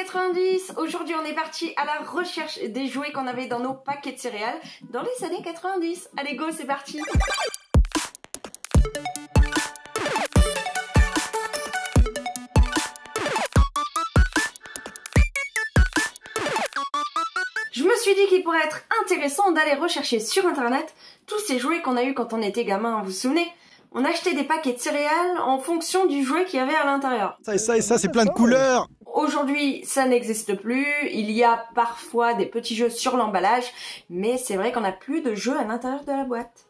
90. Aujourd'hui on est parti à la recherche des jouets qu'on avait dans nos paquets de céréales dans les années 90. Allez go, c'est parti. Je me suis dit qu'il pourrait être intéressant d'aller rechercher sur internet tous ces jouets qu'on a eu quand on était gamin, vous vous souvenez? On achetait des paquets de céréales en fonction du jouet qu'il y avait à l'intérieur. Ça et ça et ça, c'est plein de couleurs. Aujourd'hui, ça n'existe plus. Il y a parfois des petits jeux sur l'emballage, mais c'est vrai qu'on n'a plus de jeux à l'intérieur de la boîte.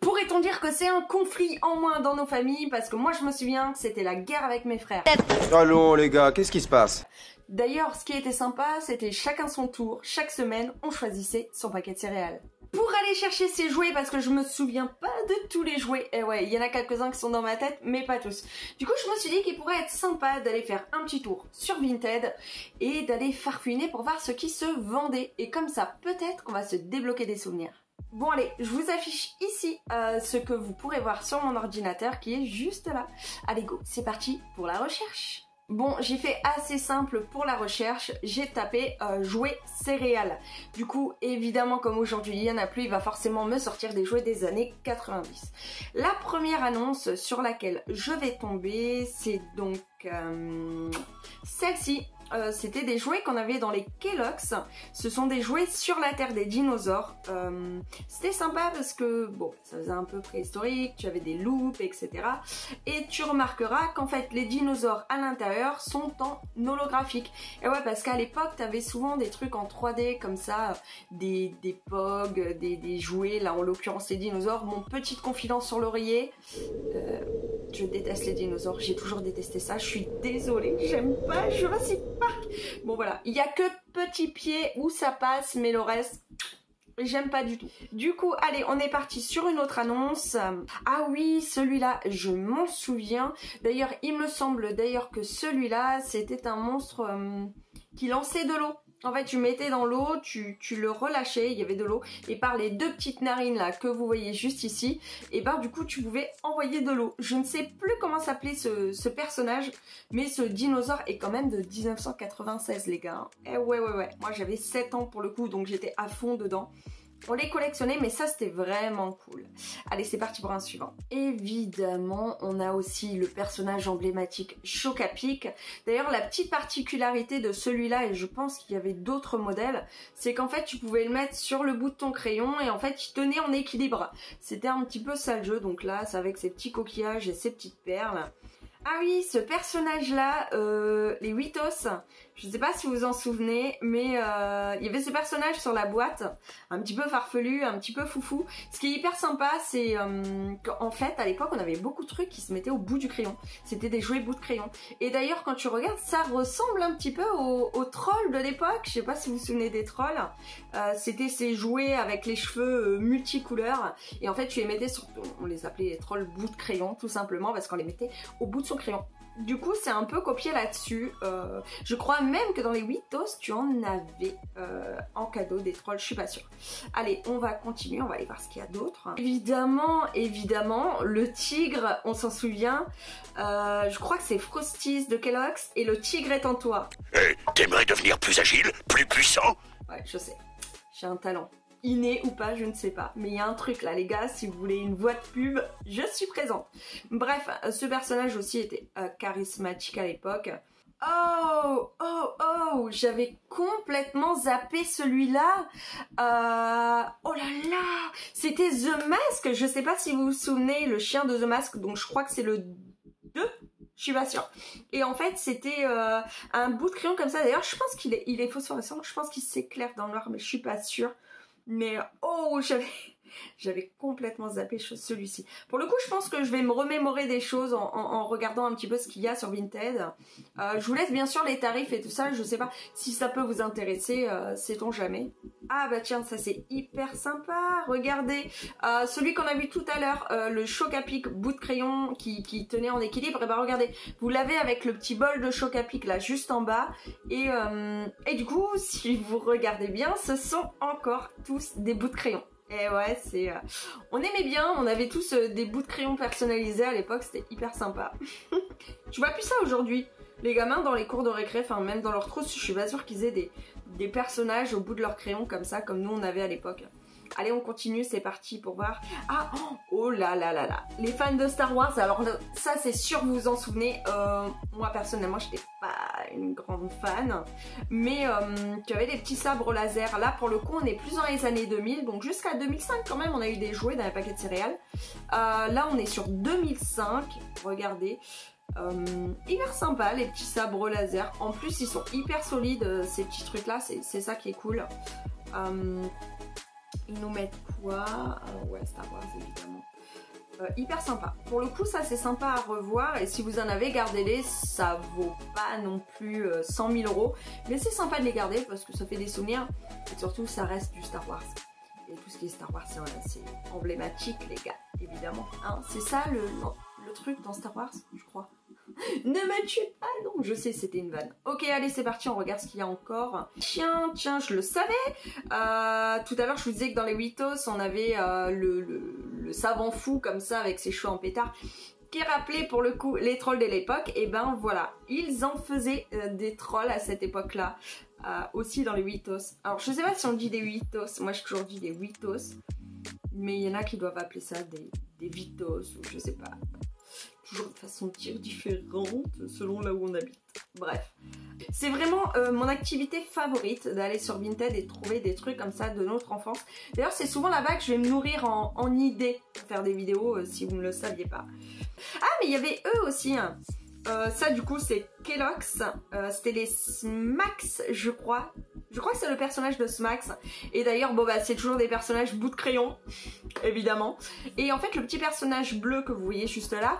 Pourrait-on dire que c'est un conflit en moins dans nos familles? Parce que moi, je me souviens que c'était la guerre avec mes frères. Allons les gars, qu'est-ce qui se passe? D'ailleurs, ce qui était sympa, c'était chacun son tour. Chaque semaine, on choisissait son paquet de céréales. Pour aller chercher ces jouets, parce que je me souviens pas de tous les jouets, et ouais, il y en a quelques-uns qui sont dans ma tête, mais pas tous. Du coup, je me suis dit qu'il pourrait être sympa d'aller faire un petit tour sur Vinted et d'aller farfouiner pour voir ce qui se vendait. Et comme ça, peut-être qu'on va se débloquer des souvenirs. Bon allez, je vous affiche ici ce que vous pourrez voir sur mon ordinateur qui est juste là. Allez go, c'est parti pour la recherche. Bon, j'ai fait assez simple pour la recherche, j'ai tapé jouets céréales. Du coup, évidemment, comme aujourd'hui il n'y en a plus, il va forcément me sortir des jouets des années 90. La première annonce sur laquelle je vais tomber, c'est donc celle-ci. C'était des jouets qu'on avait dans les Kellogg's. Ce sont des jouets sur la terre des dinosaures. C'était sympa parce que bon, ça faisait un peu préhistorique, tu avais des loupes, etc. Et tu remarqueras qu'en fait les dinosaures à l'intérieur sont en holographique. Et ouais, parce qu'à l'époque tu avais souvent des trucs en 3D comme ça, des POG, des jouets, là en l'occurrence les dinosaures. Mon petite confidence sur l'oreiller, je déteste les dinosaures, j'ai toujours détesté ça, je suis désolée, j'aime pas Jurassic Park. Bon voilà, il y a que Petit Pied où ça passe, mais le reste, j'aime pas du tout. Du coup, allez, on est parti sur une autre annonce. Ah oui, celui-là, je m'en souviens. D'ailleurs, il me semble d'ailleurs que celui-là, c'était un monstre qui lançait de l'eau. En fait, tu mettais dans l'eau, tu le relâchais, il y avait de l'eau, et par les deux petites narines là que vous voyez juste ici, et ben du coup tu pouvais envoyer de l'eau. Je ne sais plus comment s'appelait ce personnage, mais ce dinosaure est quand même de 1996 les gars. Eh ouais, moi j'avais 7 ans pour le coup, donc j'étais à fond dedans. On les collectionnait, mais ça c'était vraiment cool. Allez, c'est parti pour un suivant. Évidemment, on a aussi le personnage emblématique Choc-à-Pic. D'ailleurs, la petite particularité de celui-là, et je pense qu'il y avait d'autres modèles, c'est qu'en fait, tu pouvais le mettre sur le bout de ton crayon et en fait, il tenait en équilibre. C'était un petit peu ça le jeu, donc là, c'est avec ses petits coquillages et ses petites perles. Ah oui, ce personnage-là, les Witos, je ne sais pas si vous vous en souvenez, mais il y avait ce personnage sur la boîte, un petit peu farfelu, un petit peu foufou. Ce qui est hyper sympa, c'est qu'en fait, à l'époque, on avait beaucoup de trucs qui se mettaient au bout du crayon. C'était des jouets bout de crayon. Et d'ailleurs, quand tu regardes, ça ressemble un petit peu aux trolls de l'époque. Je ne sais pas si vous vous souvenez des trolls. C'était ces jouets avec les cheveux multicouleurs. Et en fait, tu les mettais sur... On les appelait les trolls bout de crayon, tout simplement, parce qu'on les mettait au bout de son crayon. Du coup, c'est un peu copié là-dessus. Je crois même que dans les Witos, tu en avais en cadeau des trolls, je suis pas sûre. Allez, on va continuer, on va aller voir ce qu'il y a d'autre. Évidemment, le tigre, on s'en souvient. Je crois que c'est Frosties de Kellogg's et le tigre est en toi. T'aimerais devenir plus agile, plus puissant? Ouais, je sais. J'ai un talent. Inné ou pas, je ne sais pas. Mais il y a un truc là, les gars, si vous voulez une voix de pub, je suis présente. Bref, ce personnage aussi était charismatique à l'époque. Oh, j'avais complètement zappé celui-là. Oh là là, c'était The Mask. Je sais pas si vous vous souvenez, le chien de The Mask, donc je crois que c'est le 2. Je suis pas sûre. Et en fait, c'était un bout de crayon comme ça. D'ailleurs, je pense qu'il est phosphorescent. Je pense qu'il s'éclaire dans le noir, mais je suis pas sûre. Mais oh, j'avais complètement zappé celui-ci. Pour le coup, je pense que je vais me remémorer des choses en regardant un petit peu ce qu'il y a sur Vinted. Je vous laisse bien sûr les tarifs et tout ça. Je sais pas si ça peut vous intéresser, sait-on jamais. Ah bah tiens, ça c'est hyper sympa. Regardez, celui qu'on a vu tout à l'heure, le Choc-à-Pic bout de crayon qui tenait en équilibre. Et bah regardez, vous l'avez avec le petit bol de Choc-à-Pic là juste en bas. Et du coup, si vous regardez bien, ce sont encore tous des bouts de crayon. Et ouais, c'est... on aimait bien, on avait tous des bouts de crayon personnalisés à l'époque, c'était hyper sympa. Tu vois plus ça aujourd'hui. Les gamins dans les cours de récré, enfin même dans leur trousse, je suis pas sûre qu'ils aient des personnages au bout de leur crayon comme ça, comme nous on avait à l'époque. Allez, on continue, c'est parti pour voir. Ah, oh là là là là. Les fans de Star Wars, alors ça c'est sûr vous vous en souvenez. Moi personnellement, j'étais pas une grande fan. Mais tu avais des petits sabres laser. Là pour le coup, on est plus dans les années 2000. Donc jusqu'à 2005 quand même, on a eu des jouets dans les paquets de céréales. Là on est sur 2005. Regardez. Hyper sympa les petits sabres laser. En plus ils sont hyper solides ces petits trucs là. C'est ça qui est cool. Ils nous mettent quoi? Ouais, Star Wars évidemment. Hyper sympa. Pour le coup, ça c'est sympa à revoir et si vous en avez, gardez-les. Ça vaut pas non plus 100 000 €. Mais c'est sympa de les garder parce que ça fait des souvenirs. Et surtout, ça reste du Star Wars. Et tout ce qui est Star Wars, c'est emblématique, les gars, évidemment. Hein, c'est ça le truc dans Star Wars, je crois. Ne me tuez pas, non, je sais, c'était une vanne. Ok, allez, c'est parti, on regarde ce qu'il y a encore. Tiens, je le savais. Tout à l'heure, je vous disais que dans les Witos, on avait le savant fou comme ça, avec ses cheveux en pétard, qui rappelait pour le coup les trolls de l'époque. Et ben voilà, ils en faisaient des trolls à cette époque-là, aussi dans les Witos. Alors, je sais pas si on dit des Witos, moi j'ai toujours dit des Witos, mais il y en a qui doivent appeler ça des Vitos, ou je sais pas. Toujours de façon de dire différente selon là où on habite. Bref. C'est vraiment mon activité favorite d'aller sur Vinted et de trouver des trucs comme ça de notre enfance. D'ailleurs, c'est souvent là-bas que je vais me nourrir en idées pour faire des vidéos si vous ne le saviez pas. Ah, mais il y avait eux aussi. Hein. Ça, du coup, c'est Kellogg's. C'était les Smacks, je crois. Je crois que c'est le personnage de Smacks. Et d'ailleurs, bon, bah, c'est toujours des personnages bout de crayon, évidemment. Et en fait, le petit personnage bleu que vous voyez juste là,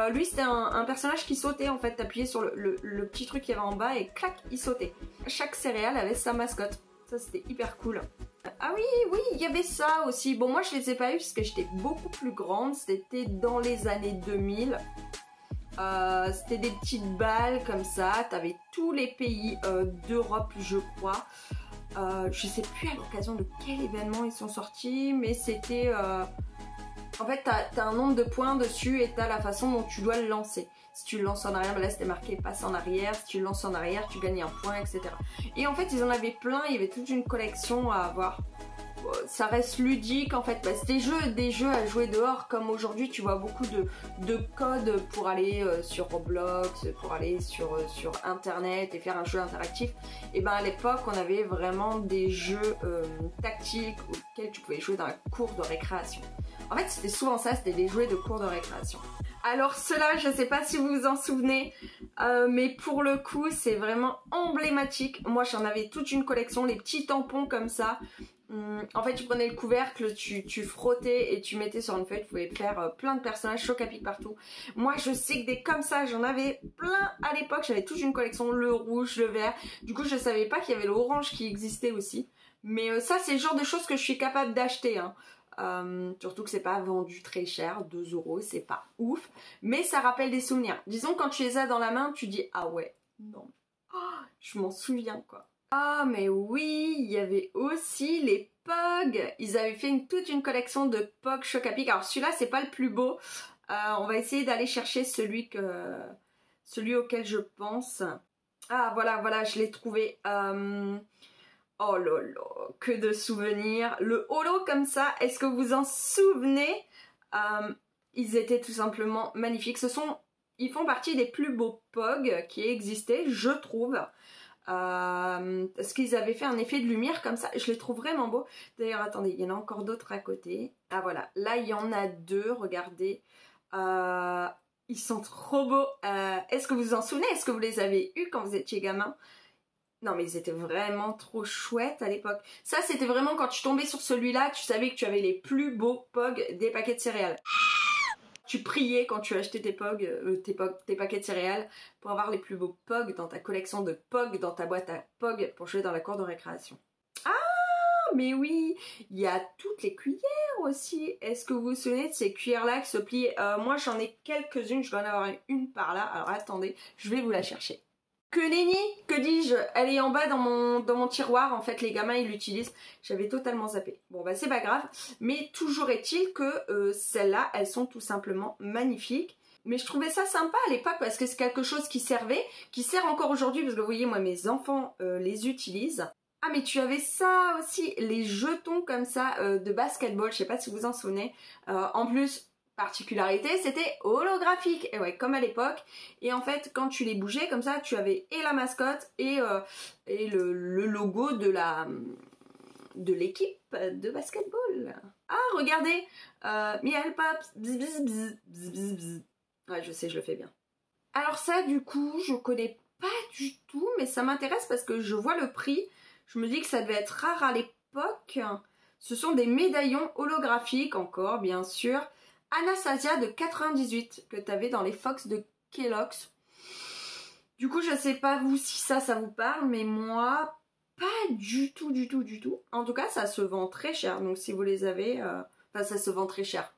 lui, c'était un personnage qui sautait. En fait, t'appuyais sur le petit truc qu'il y avait en bas et clac, il sautait. Chaque céréale avait sa mascotte. Ça, c'était hyper cool. Ah oui, il y avait ça aussi. Bon, moi, je les ai pas eu parce que j'étais beaucoup plus grande. C'était dans les années 2000. C'était des petites balles comme ça, t'avais tous les pays d'Europe je crois, je sais plus à l'occasion de quel événement ils sont sortis, mais c'était en fait t'as un nombre de points dessus et t'as la façon dont tu dois le lancer. Si tu le lances en arrière, ben là c'était marqué passe en arrière, si tu le lances en arrière tu gagnes un point, etc. Et en fait ils en avaient plein, il y avait toute une collection à avoir. Ça reste ludique en fait, bah, c'est des jeux à jouer dehors comme aujourd'hui tu vois beaucoup de codes pour aller sur Roblox, pour aller sur internet et faire un jeu interactif. Et ben à l'époque on avait vraiment des jeux tactiques auxquels tu pouvais jouer dans la cour de récréation. En fait c'était souvent ça, c'était des jouets de cour de récréation. Alors ceux-là, je sais pas si vous vous en souvenez, mais pour le coup c'est vraiment emblématique. Moi j'en avais toute une collection, les petits tampons comme ça. En fait tu prenais le couvercle, tu frottais et tu mettais sur une feuille, tu pouvais faire plein de personnages choc à pic partout. Moi je sais que des comme ça j'en avais plein à l'époque, j'avais toute une collection, le rouge, le vert. Du coup je savais pas qu'il y avait l'orange qui existait aussi. Mais ça c'est le genre de choses que je suis capable d'acheter hein. Surtout que c'est pas vendu très cher, 2 €, c'est pas ouf, mais ça rappelle des souvenirs. Disons quand tu les as dans la main, tu dis ah ouais, non, oh, je m'en souviens quoi. Ah mais oui, il y avait aussi les Pog. Ils avaient fait toute une collection de Pog choc à pic. Alors celui-là c'est pas le plus beau. On va essayer d'aller chercher celui auquel je pense. Ah voilà, je l'ai trouvé. Oh là là, que de souvenirs. Le holo comme ça, est-ce que vous vous en souvenez? Ils étaient tout simplement magnifiques. Ils font partie des plus beaux Pog qui existaient, je trouve. Parce qu'ils avaient fait un effet de lumière comme ça, je les trouve vraiment beaux. D'ailleurs attendez, il y en a encore d'autres à côté. Ah voilà, là il y en a deux, regardez. Ils sont trop beaux. Est-ce que vous vous en souvenez? Est-ce que vous les avez eus quand vous étiez gamin? Non mais ils étaient vraiment trop chouettes à l'époque. Ça c'était vraiment quand tu tombais sur celui-là, tu savais que tu avais les plus beaux Pog des paquets de céréales. Tu priais quand tu achetais tes paquets de céréales pour avoir les plus beaux Pog dans ta collection de Pog, dans ta boîte à Pog pour jouer dans la cour de récréation. Ah mais oui, il y a toutes les cuillères aussi. Est-ce que vous vous souvenez de ces cuillères-là qui se plient? Moi j'en ai quelques-unes, je dois en avoir une par là. Alors attendez, je vais vous la chercher. Que nenni, que dis-je, elle est en bas dans mon tiroir, en fait les gamins ils l'utilisent, j'avais totalement zappé. Bon bah c'est pas grave, mais toujours est-il que celles-là, elles sont tout simplement magnifiques. Mais je trouvais ça sympa à l'époque parce que c'est quelque chose qui servait, qui sert encore aujourd'hui parce que vous voyez, moi mes enfants les utilisent. Ah mais tu avais ça aussi, les jetons comme ça de basketball, je sais pas si vous en souvenez. En plus, particularité, c'était holographique, et ouais, comme à l'époque. Et en fait, quand tu les bougeais comme ça, tu avais et la mascotte et le logo de l'équipe de basketball. Ah, regardez, Miel Pops, bzz, bzz, bzz, bzz, bzz, bzz. Ouais, je sais, je le fais bien. Alors ça, du coup, je connais pas du tout, mais ça m'intéresse parce que je vois le prix. Je me dis que ça devait être rare à l'époque. Ce sont des médaillons holographiques encore, bien sûr. Anastasia de 98 que tu avais dans les Fox de Kellogg's. Du coup, je sais pas vous si ça vous parle, mais moi, pas du tout, du tout, du tout. En tout cas, ça se vend très cher. Donc si vous les avez, enfin ça se vend très cher.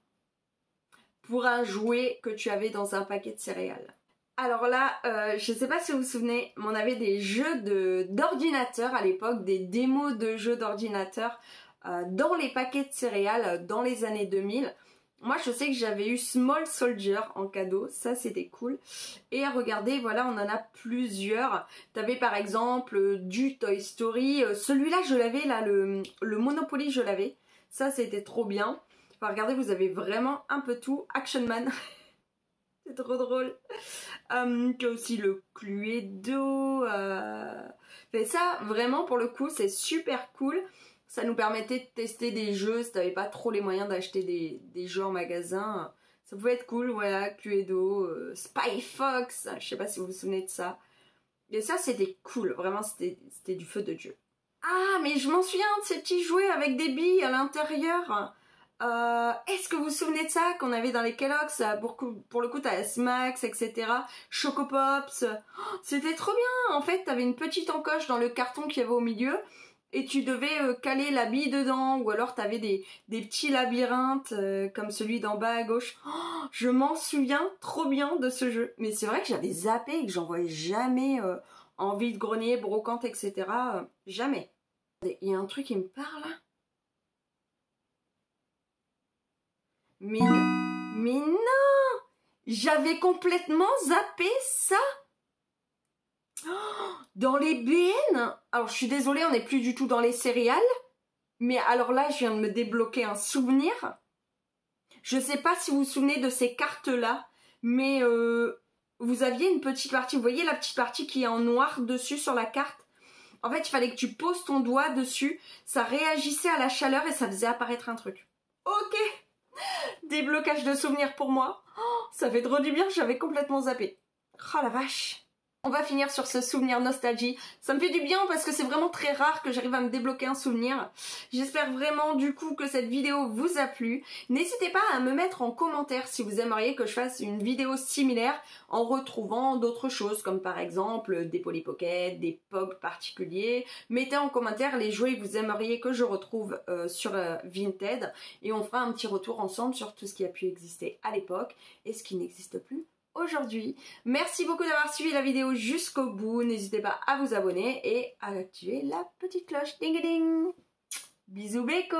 Pour un jouet que tu avais dans un paquet de céréales. Alors là, je sais pas si vous vous souvenez, mais on avait des jeux d'ordinateur à l'époque, des démos de jeux d'ordinateur dans les paquets de céréales dans les années 2000. Moi, je sais que j'avais eu Small Soldier en cadeau, ça c'était cool. Et regardez, voilà, on en a plusieurs. T'avais par exemple du Toy Story, celui-là je l'avais, là, le Monopoly je l'avais. Ça c'était trop bien. Enfin, regardez, vous avez vraiment un peu tout. Action Man, c'est trop drôle. Tu as aussi le Cluedo. Mais ça, vraiment, pour le coup, c'est super cool. Ça nous permettait de tester des jeux si t'avais pas trop les moyens d'acheter des jeux en magasin. Ça pouvait être cool, voilà, Cluedo, Spy Fox, je sais pas si vous vous souvenez de ça. Et ça, c'était cool, vraiment, c'était du feu de Dieu. Ah, mais je m'en souviens de ces petits jouets avec des billes à l'intérieur. Est-ce que vous vous souvenez de ça qu'on avait dans les Kellogg's? Pour le coup, t'as S-Max, etc. Choco Pops. Oh, c'était trop bien. En fait, t'avais une petite encoche dans le carton qu'il y avait au milieu et tu devais caler la bille dedans, ou alors t'avais des petits labyrinthes comme celui d'en bas à gauche. Oh, je m'en souviens trop bien de ce jeu. Mais c'est vrai que j'avais zappé et que j'en voyais jamais en vide-grenier, brocante, etc. Jamais. Il y a un truc qui me parle. Mais non! J'avais complètement zappé ça! Oh, dans les BN! Alors je suis désolée, on n'est plus du tout dans les céréales. Mais alors là, je viens de me débloquer un souvenir. Je sais pas si vous vous souvenez de ces cartes-là, mais vous aviez une petite partie. Vous voyez la petite partie qui est en noir dessus sur la carte? En fait, il fallait que tu poses ton doigt dessus. Ça réagissait à la chaleur et ça faisait apparaître un truc. Ok! Déblocage de souvenirs pour moi. Oh, ça fait trop du bien, j'avais complètement zappé. Oh la vache. On va finir sur ce souvenir nostalgie. Ça me fait du bien parce que c'est vraiment très rare que j'arrive à me débloquer un souvenir. J'espère vraiment du coup que cette vidéo vous a plu. N'hésitez pas à me mettre en commentaire si vous aimeriez que je fasse une vidéo similaire en retrouvant d'autres choses comme par exemple des Polly Pocket, des POG particuliers. Mettez en commentaire les jouets que vous aimeriez que je retrouve sur Vinted et on fera un petit retour ensemble sur tout ce qui a pu exister à l'époque et ce qui n'existe plus aujourd'hui. Merci beaucoup d'avoir suivi la vidéo jusqu'au bout. N'hésitez pas à vous abonner et à activer la petite cloche. Ding ding. Bisous béco.